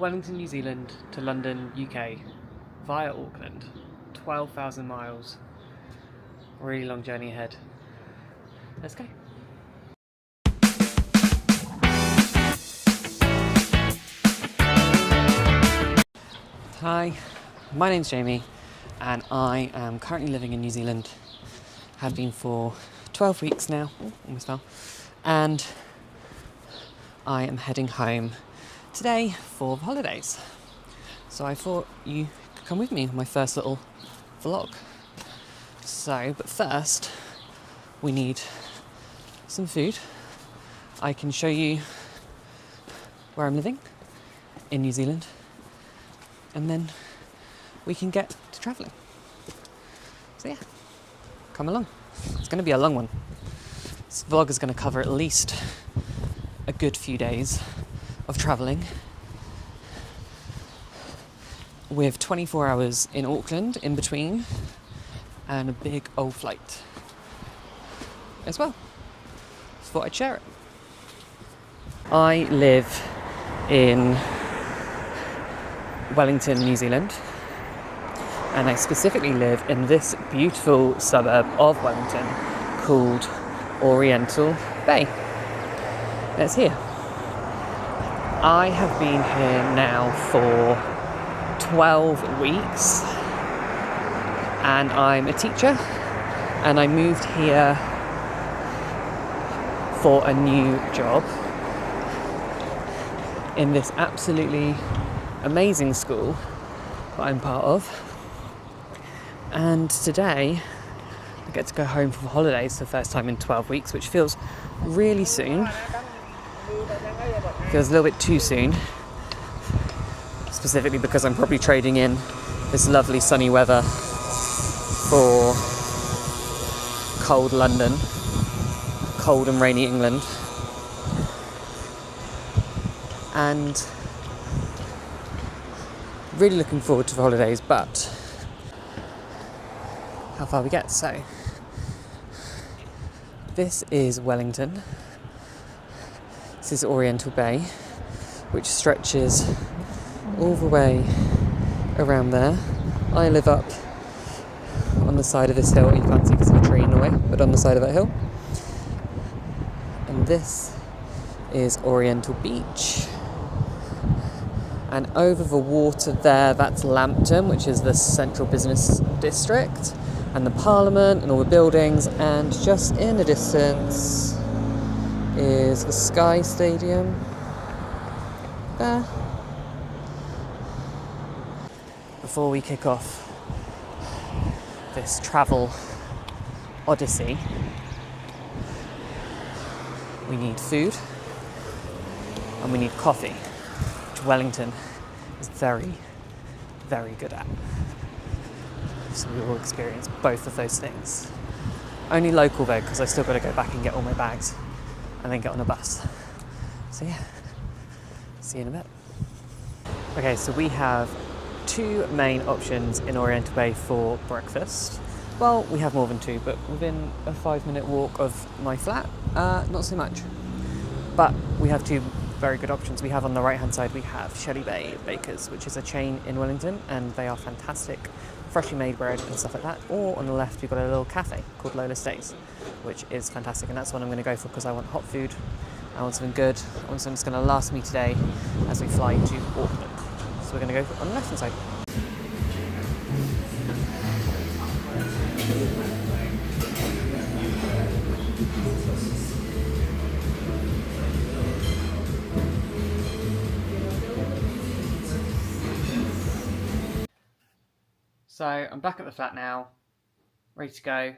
Wellington, New Zealand to London, UK via Auckland. 12,000 miles. Really long journey ahead. Let's go. Hi, my name's Jamie and I am currently living in New Zealand. Have been for 12 weeks now, almost fell, and I am heading home today for the holidays. So I thought you could come with me on my first little vlog. But first we need some food. I can show you where I'm living in New Zealand, and then we can get to travelling. So yeah, come along. It's going to be a long one. This vlog is going to cover at least a good few days of travelling, with 24 hours in Auckland in between and a big old flight as well. Just thought I'd share it. I live in Wellington, New Zealand, and I specifically live in this beautiful suburb of Wellington called Oriental Bay. That's here. I have been here now for 12 weeks and I'm a teacher, and I moved here for a new job in this absolutely amazing school that I'm part of. And today I get to go home for the holidays for the first time in 12 weeks, which feels really soon. Feels a little bit too soon, specifically because I'm probably trading in this lovely sunny weather for cold London, cold and rainy England. And really looking forward to the holidays, but how far we get. So this is Wellington. This is Oriental Bay, which stretches all the way around there. I live up on the side of this hill. You can't see because of a tree in the way, but on the side of that hill. And this is Oriental Beach. And over the water there, that's Lambton, which is the central business district, and the Parliament and all the buildings. And just in the distance is the Sky Stadium there. Before we kick off this travel odyssey, we need food and we need coffee, which Wellington is very, very good at. So we will experience both of those things. Only local though, because I still got to go back and get all my bags and then get on a bus. So yeah, see you in a bit. Okay, so we have two main options in Oriental Bay for breakfast. Well, we have more than two, but within a 5-minute walk of my flat, not so much. But we have two very good options. We have on the right hand side, we have Shelley Bay Bakers, which is a chain in Wellington, and they are fantastic, freshly made bread and stuff like that. Or on the left, we've got a little cafe called Lola Stays, which is fantastic, and that's what I'm going to go for because I want hot food. I want something good. I want something that's going to last me today as we fly to Auckland. So we're going to go on the left hand side. So I'm back at the flat now, ready to go.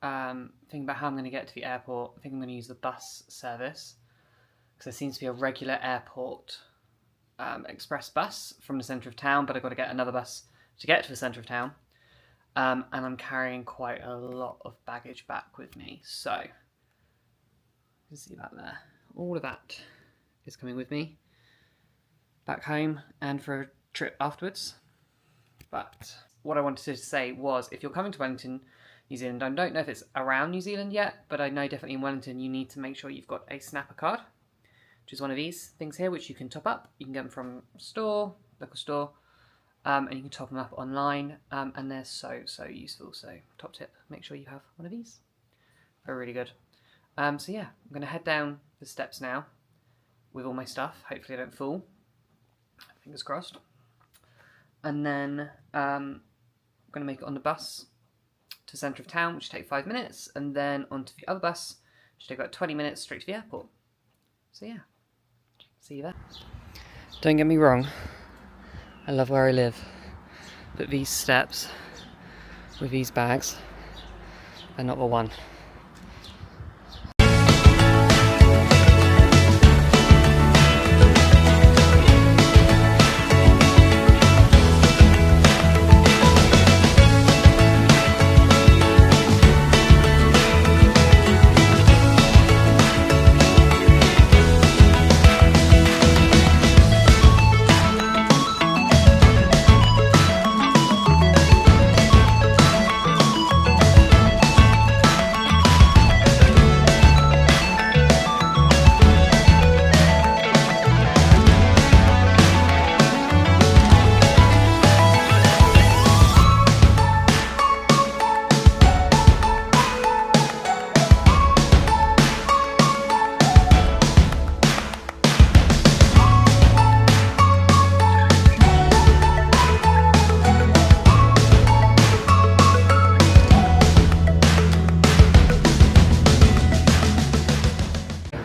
Thinking about how I'm going to get to the airport. I think I'm going to use the bus service because there seems to be a regular airport express bus from the centre of town, but I've got to get another bus to get to the centre of town. And I'm carrying quite a lot of baggage back with me. So you can see that there. All of that is coming with me back home and for a trip afterwards. But what I wanted to say was, if you're coming to Wellington, New Zealand, I don't know if it's around New Zealand yet, but I know definitely in Wellington you need to make sure you've got a snapper card, which is one of these things here, which you can top up. You can get them from store, local store, and you can top them up online, and they're so useful. So top tip, make sure you have one of these. They're really good. So yeah, I'm going to head down the steps now with all my stuff. Hopefully I don't fall. Fingers crossed. And then I'm going to make it on the bus to the centre of town, which will take 5 minutes, and then onto the other bus, which will take about 20 minutes straight to the airport. So yeah, see you there. Don't get me wrong, I love where I live, but these steps with these bags are not the one.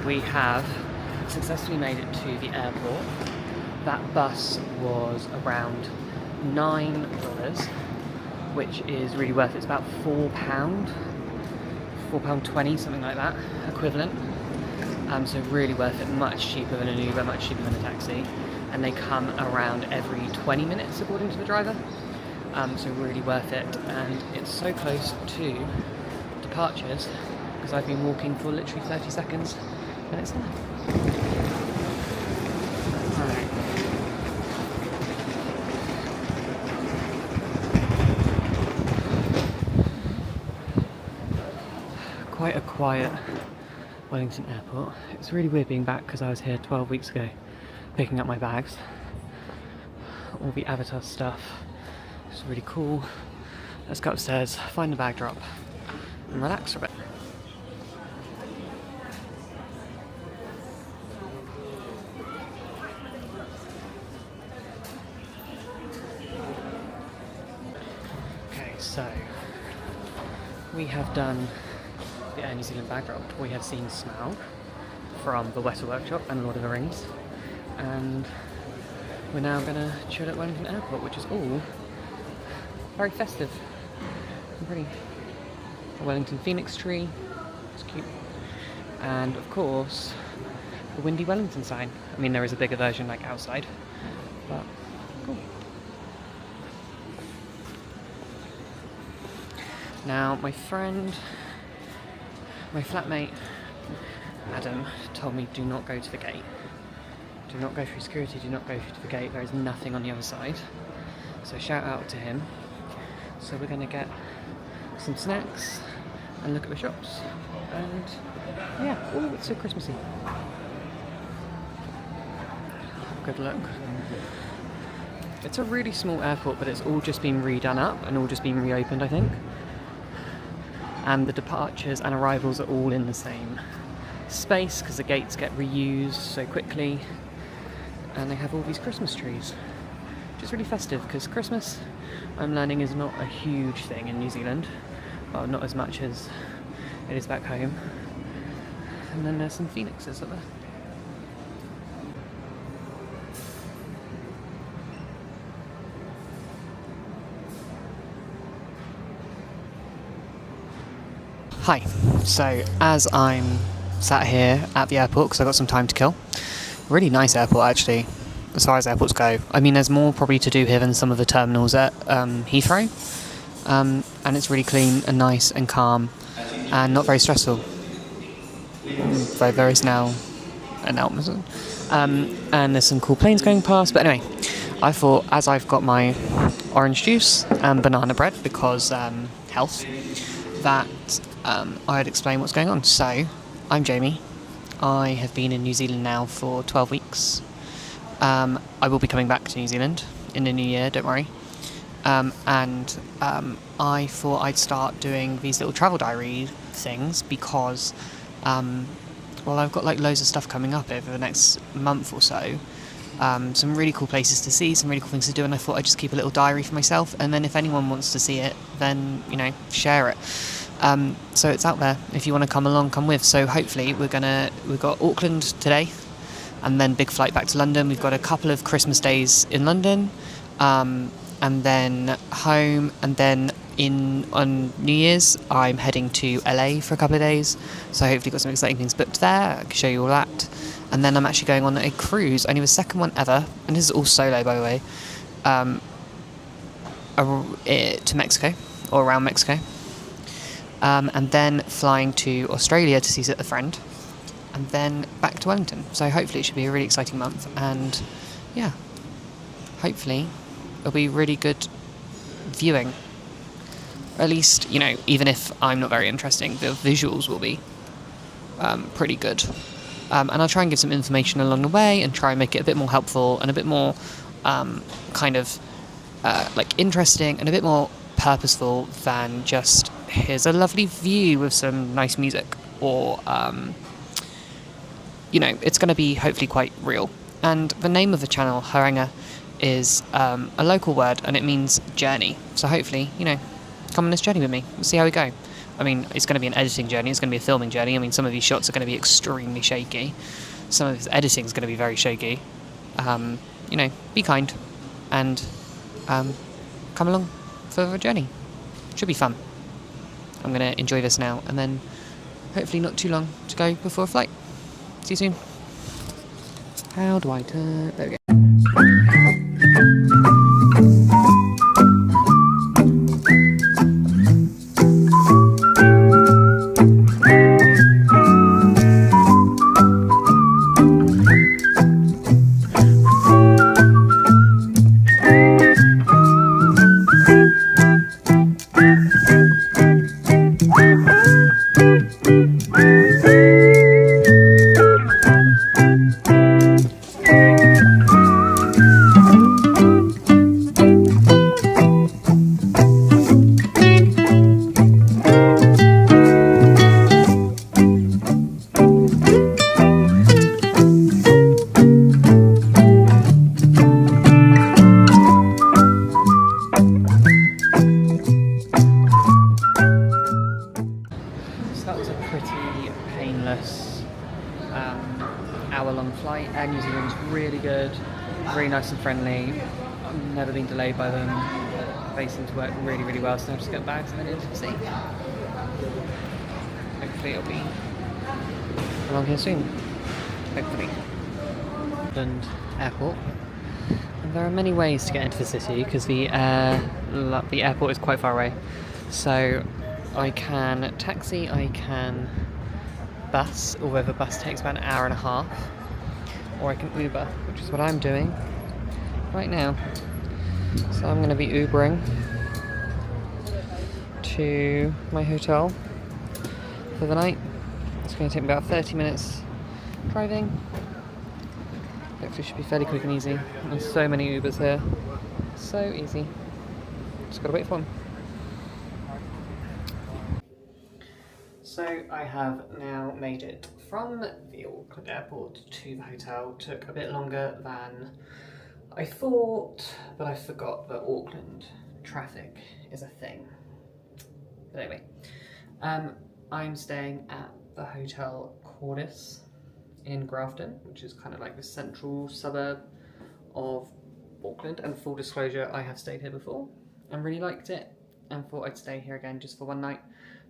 We have successfully made it to the airport. That bus was around $9, which is really worth it. It's about £4, £4.20, something like that, equivalent. So really worth it, much cheaper than an Uber, much cheaper than a taxi. And they come around every 20 minutes according to the driver. So really worth it. And it's so close to departures because I've been walking for literally 30 seconds. And it's there. Alright. Quite a quiet Wellington airport. It's really weird being back because I was here 12 weeks ago picking up my bags. All the Avatar stuff. It's really cool. Let's go upstairs, find the bag drop, and relax for a bit. So, we have done the Air New Zealand bag drop. We have seen Smaug from the Weta Workshop and Lord of the Rings, and we're now going to chill at Wellington Airport, which is all very festive and pretty. The Wellington Phoenix tree, it's cute, and of course the Windy Wellington sign. I mean, there is a bigger version like outside, but cool. Now, my flatmate, Adam, told me do not go to the gate. Do not go through security, do not go through the gate, there is nothing on the other side. So shout out to him. So we're going to get some snacks and look at the shops. And yeah, oh, it's so Christmassy. Good look. It's a really small airport, but it's all just been redone up and all just been reopened, I think. And the departures and arrivals are all in the same space because the gates get reused so quickly. And they have all these Christmas trees, which is really festive because Christmas, I'm learning, is not a huge thing in New Zealand. Well, not as much as it is back home. And then there's some phoenixes up there. Hi, so as I'm sat here at the airport, because I've got some time to kill, really nice airport actually, as far as airports go. I mean, there's more probably to do here than some of the terminals at Heathrow, and it's really clean and nice and calm and not very stressful. Though there is now an Amazon, and there's some cool planes going past, but anyway, I thought as I've got my orange juice and banana bread because health, that I'd explain what's going on. So, I'm Jamie, I have been in New Zealand now for 12 weeks. I will be coming back to New Zealand in the new year, don't worry. And I thought I'd start doing these little travel diary things because, well, I've got like loads of stuff coming up over the next month or so. Some really cool places to see, some really cool things to do, and I thought I'd just keep a little diary for myself, and then if anyone wants to see it, then, you know, share it. So it's out there. If you want to come along, come with. So hopefully we've got Auckland today, and then big flight back to London. We've got a couple of Christmas days in London, and then home, and then on New Year's I'm heading to LA for a couple of days. So hopefully got some exciting things booked there. I can show you all that. And then I'm actually going on a cruise, only the second one ever, and this is all solo by the way, to Mexico, or around Mexico. And then flying to Australia to see a friend, and then back to Wellington. So hopefully it should be a really exciting month, and yeah, hopefully it'll be really good viewing. Or at least, you know, even if I'm not very interesting, the visuals will be pretty good. And I'll try and give some information along the way and try and make it a bit more helpful and a bit more like interesting and a bit more purposeful than just here's a lovely view with some nice music, or you know, it's going to be hopefully quite real. And the name of the channel, Haerenga, is a local word and it means journey. So hopefully, you know, come on this journey with me. We'll see how we go. I mean, it's going to be an editing journey, it's going to be a filming journey. I mean, some of these shots are going to be extremely shaky. Some of this editing is going to be very shaky. You know, be kind and come along for the journey. Should be fun. I'm going to enjoy this now, and then hopefully not too long to go before a flight. See you soon. How do I turn? There we go. Hour-long flight. Air New Zealand's really good, really nice and friendly. I've never been delayed by them. They seem to work really, really well. So now just get bags and then into the sea. Hopefully it'll be along here soon. Hopefully. Auckland Airport. And there are many ways to get into the city because the airport is quite far away. So I can taxi, I can bus, although the bus takes about an hour and a half, or I can Uber, which is what I'm doing right now. So I'm going to be Ubering to my hotel for the night. It's going to take me about 30 minutes driving. Hopefully it should be fairly quick and easy. There's so many Ubers here. So easy. Just got to wait for them. So I have now made it from the Auckland airport to the hotel. Took a bit longer than I thought, but I forgot that Auckland traffic is a thing. But anyway, I'm staying at the Hotel Cordis in Grafton, which is kind of like the central suburb of Auckland. And full disclosure, I have stayed here before and really liked it, and thought I'd stay here again just for one night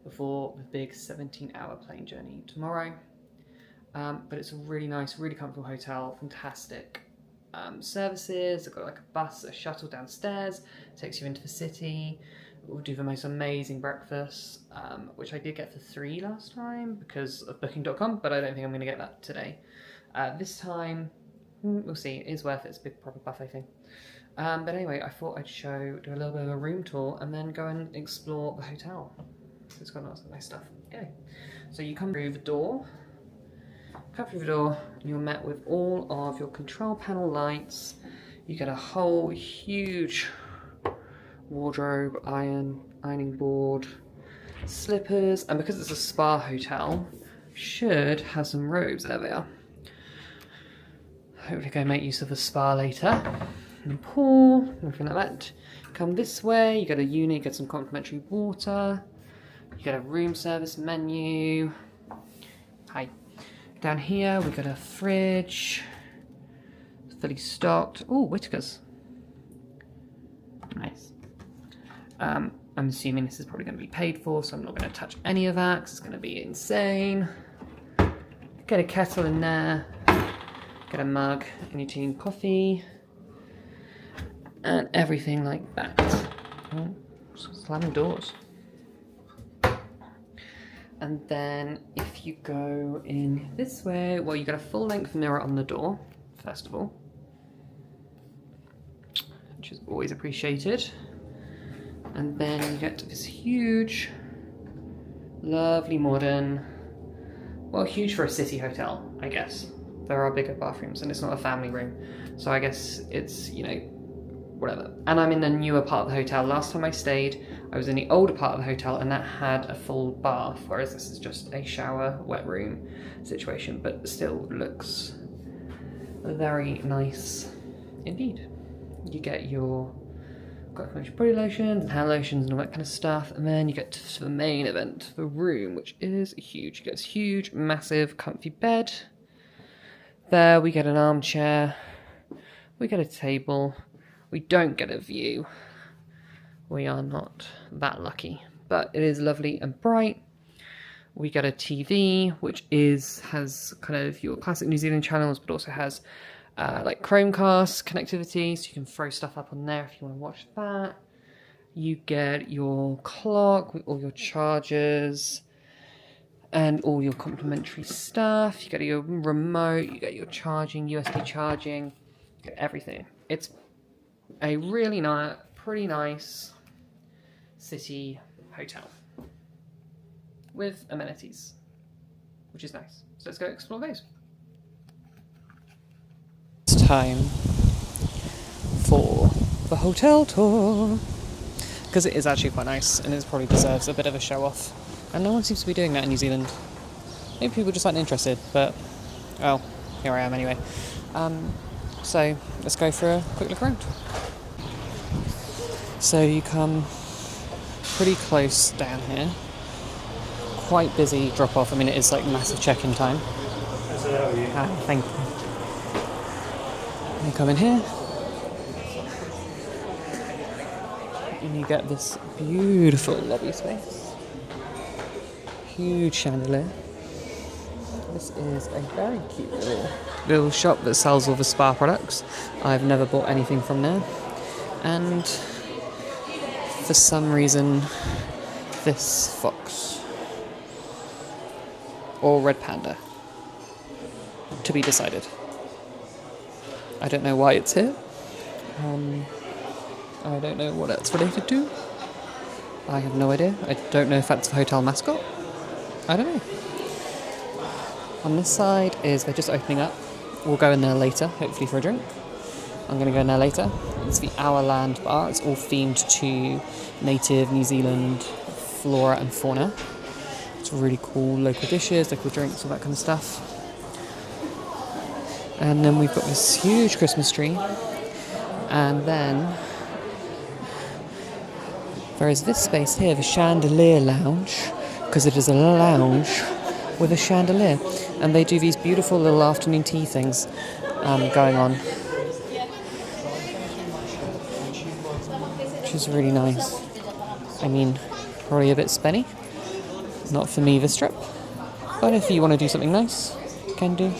before the big 17-hour plane journey tomorrow. But it's a really nice, really comfortable hotel, fantastic services. They've got like a bus, a shuttle downstairs, takes you into the city. We'll do the most amazing breakfast, which I did get for $3 last time because of booking.com, but I don't think I'm going to get that today. This time, we'll see, it is worth it, it's a big proper buffet thing. But anyway, I thought I'd do a little bit of a room tour and then go and explore the hotel. It's got lots of nice stuff. Anyway, so you come through the door Come through the door, and you're met with all of your control panel lights. You get a whole huge wardrobe, ironing board, slippers, and because it's a spa hotel, should have some robes. There they are. Hopefully go make use of the spa later. And pool, everything like that. Come this way, you get a unit, you get some complimentary water, you get a room service menu. Hi. Down here we got a fridge, fully stocked. Oh, Whittaker's. Nice. I'm assuming this is probably going to be paid for, so I'm not going to touch any of that because it's going to be insane. Get a kettle in there, get a mug, any tea and coffee, and everything like that. Oh, slamming doors. And then if you go in this way, well, you get a full-length mirror on the door, first of all, which is always appreciated. And then you get this huge, lovely modern, well, huge for a city hotel, I guess. There are bigger bathrooms and it's not a family room. So I guess it's, you know, whatever. And I'm in the newer part of the hotel. Last time I stayed, I was in the older part of the hotel and that had a full bath, whereas this is just a shower, wet room situation, but still looks very nice indeed. You get your body lotions and hand lotions and all that kind of stuff, and then you get to the main event, the room, which is huge. You get this huge, massive, comfy bed. There we get an armchair, we get a table. We don't get a view. We are not that lucky, but it is lovely and bright. We get a TV, which has kind of your classic New Zealand channels, but also has like Chromecast connectivity, so you can throw stuff up on there if you want to watch that. You get your clock with all your chargers and all your complimentary stuff. You get your remote, you get your charging, USB charging, you get everything. It's a really nice, pretty nice city hotel with amenities, which is nice. So let's go explore those. It's time for the hotel tour, because it is actually quite nice and it probably deserves a bit of a show off, and no one seems to be doing that in New Zealand. Maybe people just aren't interested, but oh, here I am anyway. So let's go for a quick look around. So you come pretty close down here. Quite busy drop off. I mean, it is like massive check-in time. Thank you. You come in here and you get this beautiful lobby space. Huge chandelier. This is a very cute little shop that sells all the spa products. I've never bought anything from there. And for some reason, this fox or red panda, to be decided. I don't know why it's here. I don't know what it's related to. I have no idea. I don't know if that's the hotel mascot. I don't know. On this side is they're just opening up. We'll go in there later, hopefully for a drink. I'm going to go in there later. It's the Our Land bar. It's all themed to native New Zealand flora and fauna. It's really cool, local dishes, local drinks, all that kind of stuff. And then we've got this huge Christmas tree. And then there is this space here, the Chandelier Lounge, because it is a lounge with a chandelier. And they do these beautiful little afternoon tea things going on, which is really nice. I mean, probably a bit spenny. Not for me this trip, but if you want to do something nice, you can do.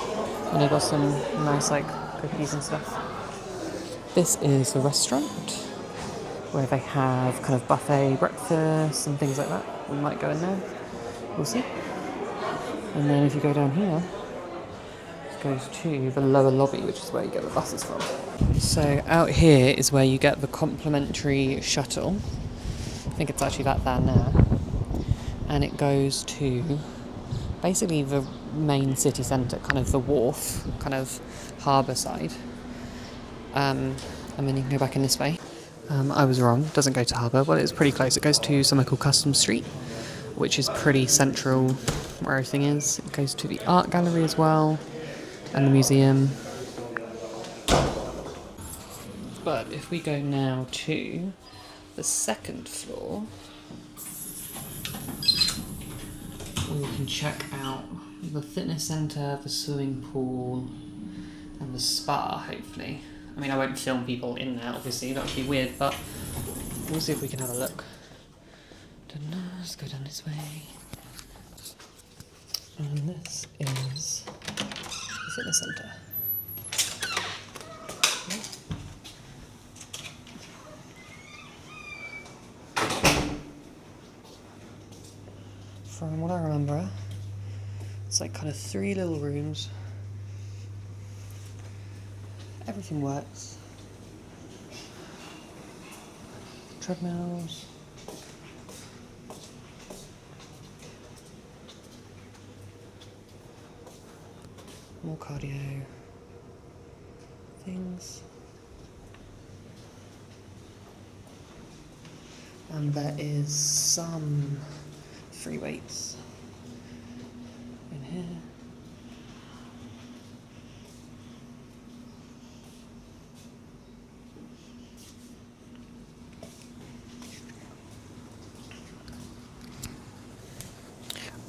And they've got some nice like cookies and stuff. This is the restaurant where they have kind of buffet breakfast and things like that. We might go in there. We'll see. And then if you go down here, it goes to the lower lobby, which is where you get the buses from. So out here is where you get the complimentary shuttle. I think it's actually that van there. And it goes to basically the main city centre, kind of the wharf, kind of harbour side. And then you can go back in this way. I was wrong, it doesn't go to harbour, but it's pretty close. It goes to somewhere called Customs Street, which is pretty central where everything is. It goes to the art gallery as well, and the museum. But if we go now to the second floor, we can check out the fitness centre, the swimming pool, and the spa, hopefully. I mean, I won't film people in there, obviously, that would be weird, but we'll see if we can have a look. Let's go down this way. And this is the fitness centre. From what I remember, it's like kind of 3 little rooms. Everything works. Treadmills. More cardio things. And there is some free weights in here.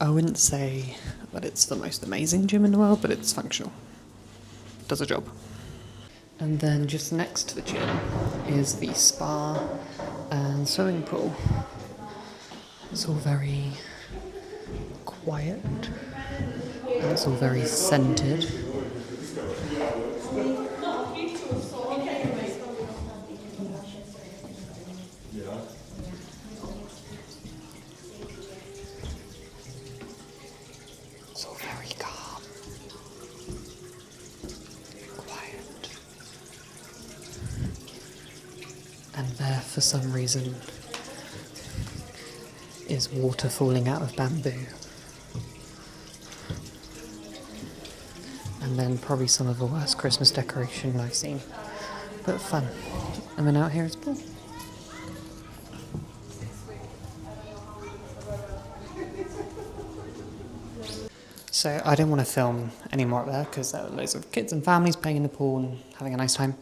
I wouldn't say that it's the most amazing gym in the world, but it's functional. Does a job. And then just next to the gym is the spa and swimming pool. It's all very quiet, and it's all very scented. It's all very calm, quiet. And there, for some reason, is water falling out of bamboo. And then probably some of the worst Christmas decoration I've seen. But fun. And then out here is pool. So I didn't want to film any more up there because there were loads of kids and families playing in the pool and having a nice time.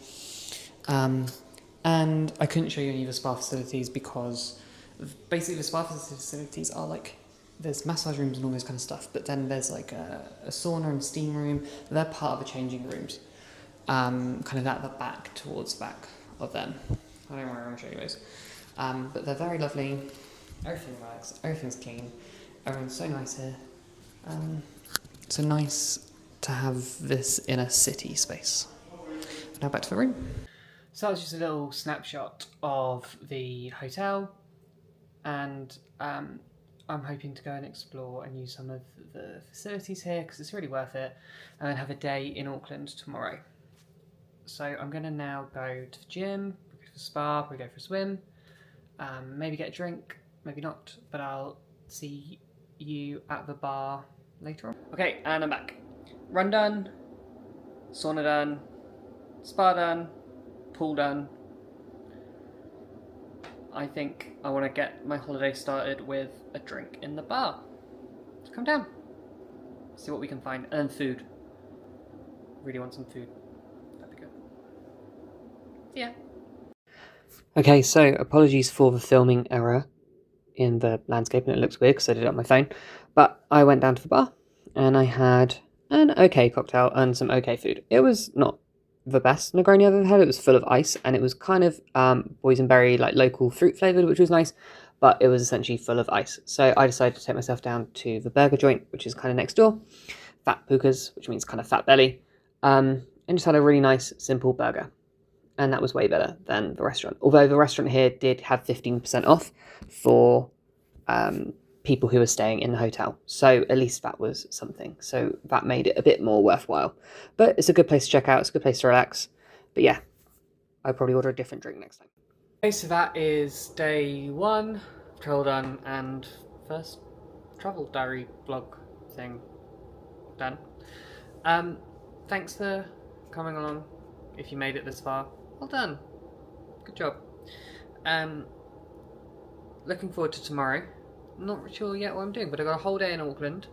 And I couldn't show you any of the spa facilities because basically the spa facilities are like, there's massage rooms and all this kind of stuff, but then there's like a sauna and steam room. They're part of the changing rooms, kind of at the back, towards the back of them. I don't know where I want to show you those. But they're very lovely, everything works, everything's clean, everyone's so nice here. So nice to have this in a city space. Now back to the room. So that was just a little snapshot of the hotel, and I'm hoping to go and explore and use some of the facilities here because it's really worth it, and then have a day in Auckland tomorrow. So I'm going to now go to the gym, go for a spa, probably go for a swim, maybe get a drink, maybe not, but I'll see you at the bar later on. Okay, and I'm back. Run done, sauna done, spa done, pool done. I think I want to get my holiday started with a drink in the bar. So come down, see what we can find, and then food. Really want some food. That'd be good. Yeah. Okay, so apologies for the filming error in the landscape, and it looks weird because I did it on my phone. But I went down to the bar and I had an okay cocktail and some okay food. It was not the best Negroni I've ever had. It was full of ice, and it was kind of boysenberry, like local fruit flavoured, which was nice, but it was essentially full of ice. So I decided to take myself down to the burger joint, which is kind of next door, Fat Pukas, which means kind of fat belly, and just had a really nice, simple burger. And that was way better than the restaurant. Although the restaurant here did have 15% off for people who were staying in the hotel. So at least that was something. So that made it a bit more worthwhile. But it's a good place to check out. It's a good place to relax. But yeah, I'll probably order a different drink next time. Okay, so that is day 1. Travel done, and first travel diary vlog thing. done. Thanks for coming along. If you made it this far, well done. Good job. Looking forward to tomorrow. Not sure yet what I'm doing, but I've got a whole day in Auckland,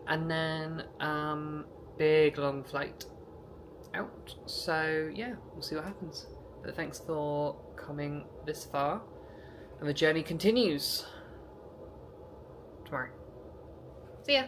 and then big long flight out. So yeah, we'll see what happens. But thanks for coming this far, and the journey continues tomorrow. See ya.